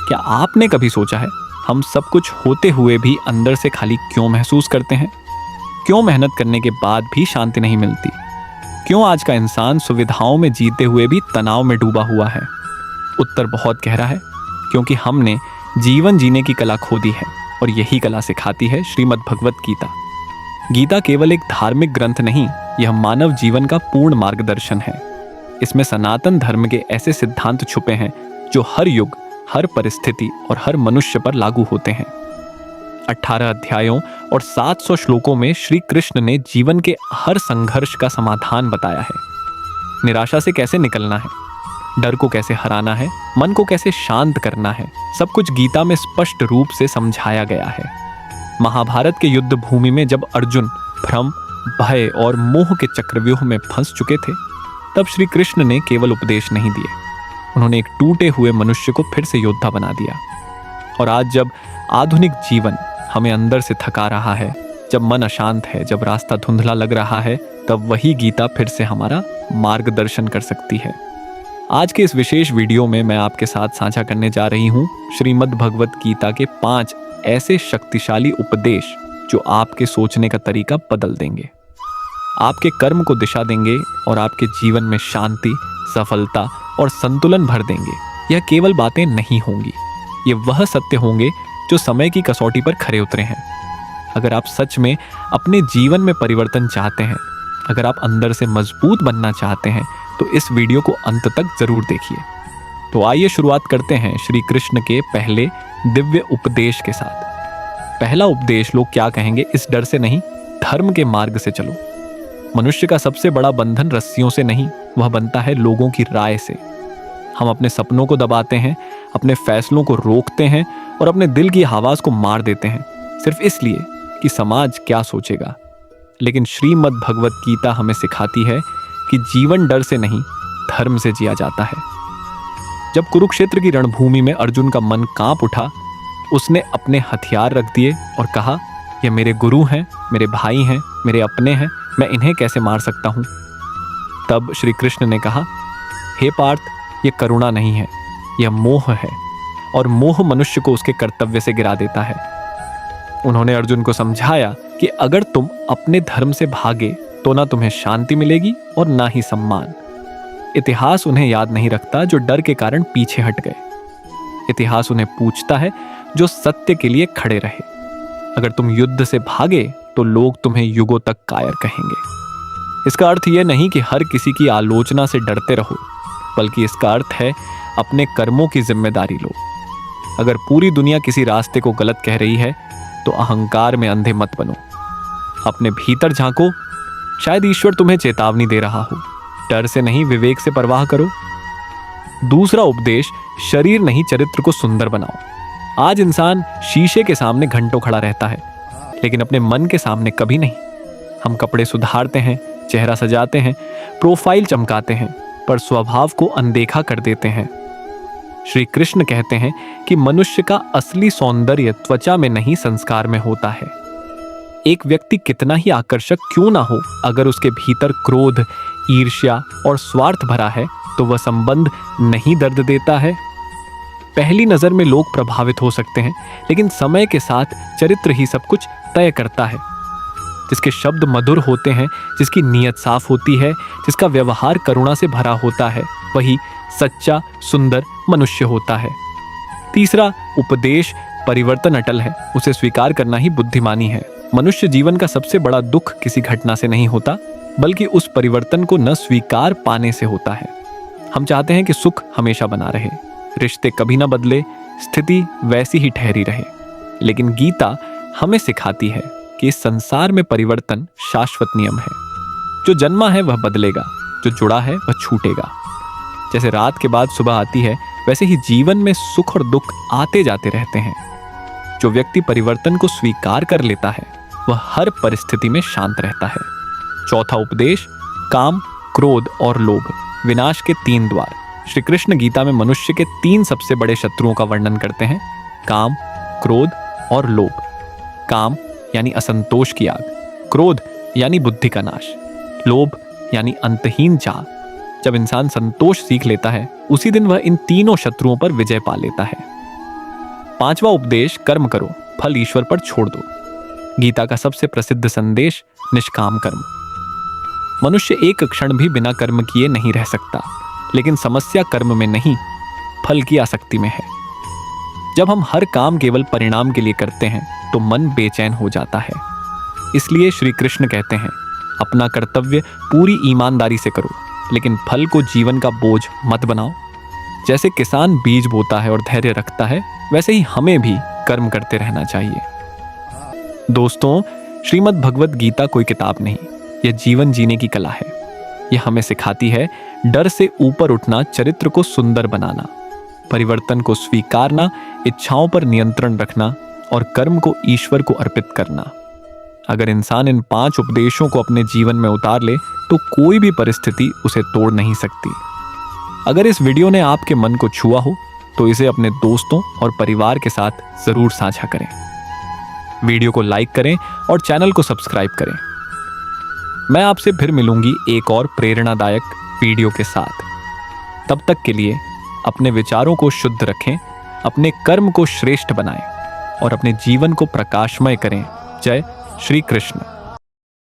क्या आपने कभी सोचा है हम सब कुछ होते हुए भी अंदर से खाली क्यों महसूस करते हैं? क्यों मेहनत करने के बाद भी शांति नहीं मिलती? क्यों आज का इंसान सुविधाओं में जीते हुए भी तनाव में डूबा हुआ है? उत्तर बहुत गहरा है, क्योंकि हमने जीवन जीने की कला खो दी है और यही कला सिखाती है श्रीमद् भगवत गीता। गीता केवल एक धार्मिक ग्रंथ नहीं, यह मानव जीवन का पूर्ण मार्गदर्शन है। इसमें सनातन धर्म के ऐसे सिद्धांत छुपे हैं जो हर युग, हर परिस्थिति और हर मनुष्य पर लागू होते हैं। 18 अध्यायों और 700 श्लोकों में श्री कृष्ण ने जीवन के हर संघर्ष का समाधान बताया है। निराशा से कैसे निकलना है, डर को कैसे हराना है, मन को कैसे शांत करना है, सब कुछ गीता में स्पष्ट रूप से समझाया गया है। महाभारत के युद्ध भूमि में जब अर्जुन भ्रम, भय और मोह के चक्रव्यूह में फंस चुके थे, तब श्री कृष्ण ने केवल उपदेश नहीं दिए, उन्होंने एक टूटे हुए मनुष्य को फिर से योद्धा बना दिया। और आज जब आधुनिक जीवन हमें अंदर से थका रहा है, जब मन अशांत है, जब रास्ता धुंधला लग रहा है, तब वही गीता फिर से हमारा मार्गदर्शन कर सकती है। आज के इस विशेष वीडियो में मैं आपके साथ साझा करने जा रही हूँ श्रीमद् भगवत गीता के 5 ऐसे शक्तिशाली उपदेश जो आपके सोचने का तरीका बदल देंगे, आपके कर्म को दिशा देंगे और आपके जीवन में शांति, सफलता और संतुलन भर देंगे। यह केवल बातें नहीं होंगी, ये वह सत्य होंगे जो समय की कसौटी पर खरे उतरे हैं। अगर आप सच में अपने जीवन में परिवर्तन चाहते हैं, अगर आप अंदर से मजबूत बनना चाहते हैं, तो इस वीडियो को अंत तक जरूर देखिए। तो आइए शुरुआत करते हैं श्री कृष्ण के पहले दिव्य उपदेश के साथ। पहला उपदेश, लोग क्या कहेंगे इस डर से नहीं, धर्म के मार्ग से चलो। मनुष्य का सबसे बड़ा बंधन रस्सियों से नहीं, वह बनता है लोगों की राय से। हम अपने सपनों को दबाते हैं, अपने फैसलों को रोकते हैं और अपने दिल की आवाज को मार देते हैं, सिर्फ इसलिए कि समाज क्या सोचेगा। लेकिन श्रीमद् भगवत गीता हमें सिखाती है कि जीवन डर से नहीं, धर्म से जिया जाता है। जब कुरुक्षेत्र की रणभूमि में अर्जुन का मन कांप उठा, उसने अपने हथियार रख दिए और कहा, यह मेरे गुरु हैं, मेरे भाई हैं, मेरे अपने हैं, मैं इन्हें कैसे मार सकता हूं? तब श्री कृष्ण ने कहा, हे पार्थ, यह करुणा नहीं है, यह मोह है, और मोह मनुष्य को उसके कर्तव्य से गिरा देता है। उन्होंने अर्जुन को समझाया कि अगर तुम अपने धर्म से भागे तो ना तुम्हें शांति मिलेगी और ना ही सम्मान। इतिहास उन्हें याद नहीं रखता जो डर के कारण पीछे हट गए। इतिहास उन्हें पूछता है जो सत्य के लिए खड़े रहे। अगर तुम युद्ध से भागे तो लोग तुम्हें युगों तक कायर कहेंगे। इसका अर्थ यह नहीं कि हर किसी की आलोचना से डरते रहो, बल्कि इसका अर्थ है अपने कर्मों की जिम्मेदारी लो। अगर पूरी दुनिया किसी रास्ते को गलत कह रही है तो अहंकार में अंधे मत बनो, अपने भीतर झांको, शायद ईश्वर तुम्हें चेतावनी दे रहा हो। डर से नहीं, विवेक से परवाह करो। दूसरा उपदेश, शरीर नहीं चरित्र को सुंदर बनाओ। आज इंसान शीशे के सामने घंटों खड़ा रहता है, लेकिन अपने मन के सामने कभी नहीं। हम कपड़े सुधारते हैं, चेहरा सजाते हैं, प्रोफाइल चमकाते हैं, पर स्वभाव को अनदेखा कर देते हैं। श्री कृष्ण कहते हैं कि मनुष्य का असली सौंदर्य त्वचा में नहीं, संस्कार में होता है। एक व्यक्ति कितना ही आकर्षक क्यों ना हो, अगर उसके भीतर क्रोध, ईर्ष्या और स्वार्थ भरा है तो वह संबंध नहीं दर्द देता है। पहली नजर में लोग प्रभावित हो सकते हैं, लेकिन समय के साथ चरित्र ही सब कुछ तय करता है। जिसके शब्द मधुर होते हैं, जिसकी नीयत साफ होती है, जिसका व्यवहार करुणा से भरा होता है, वही सच्चा सुंदर मनुष्य होता है। तीसरा उपदेश, परिवर्तन अटल है, उसे स्वीकार करना ही बुद्धिमानी है। मनुष्य जीवन का सबसे बड़ा दुख किसी घटना से नहीं होता, बल्कि उस परिवर्तन को न स्वीकार पाने से होता है। हम चाहते हैं कि सुख हमेशा बना रहे, रिश्ते कभी ना बदले, स्थिति वैसी ही ठहरी रहे। लेकिन गीता हमें सिखाती है कि इस संसार में परिवर्तन शाश्वत नियम है। जो जन्मा है वह बदलेगा, जो जुड़ा है वह छूटेगा। जैसे रात के बाद सुबह आती है, वैसे ही जीवन में सुख और दुख आते जाते रहते हैं। जो व्यक्ति परिवर्तन को स्वीकार कर लेता है, वह हर परिस्थिति में शांत रहता है। चौथा उपदेश, काम, क्रोध और लोभ, विनाश के 3 द्वार। श्री कृष्ण गीता में मनुष्य के 3 सबसे बड़े शत्रुओं का वर्णन करते हैं, काम, क्रोध और लोभ। काम यानी असंतोष की आग, क्रोध यानी बुद्धि का नाश, लोभ यानी अंतहीन चाह। जब इंसान संतोष सीख लेता है, उसी दिन वह इन तीनों शत्रुओं पर विजय पा लेता है। 5वां उपदेश, कर्म करो, फल ईश्वर पर छोड़ दो। गीता का सबसे प्रसिद्ध संदेश, निष्काम कर्म। मनुष्य एक क्षण भी बिना कर्म किए नहीं रह सकता, लेकिन समस्या कर्म में नहीं, फल की आसक्ति में है। जब हम हर काम केवल परिणाम के लिए करते हैं तो मन बेचैन हो जाता है। इसलिए श्री कृष्ण कहते हैं, अपना कर्तव्य पूरी ईमानदारी से करो, लेकिन फल को जीवन का बोझ मत बनाओ। जैसे किसान बीज बोता है और धैर्य रखता है, वैसे ही हमें भी कर्म करते रहना चाहिए। दोस्तों, श्रीमद् भगवत गीता कोई किताब नहीं, यह जीवन जीने की कला है। यह हमें सिखाती है डर से ऊपर उठना, चरित्र को सुंदर बनाना, परिवर्तन को स्वीकारना, इच्छाओं पर नियंत्रण रखना और कर्म को ईश्वर को अर्पित करना। अगर इंसान इन 5 उपदेशों को अपने जीवन में उतार ले तो कोई भी परिस्थिति उसे तोड़ नहीं सकती। अगर इस वीडियो ने आपके मन को छुआ हो तो इसे अपने दोस्तों और परिवार के साथ जरूर साझा करें। वीडियो को लाइक करें और चैनल को सब्सक्राइब करें। मैं आपसे फिर मिलूंगी एक और प्रेरणादायक वीडियो के साथ। तब तक के लिए अपने विचारों को शुद्ध रखें, अपने कर्म को श्रेष्ठ बनाएं और अपने जीवन को प्रकाशमय करें। जय श्री कृष्ण।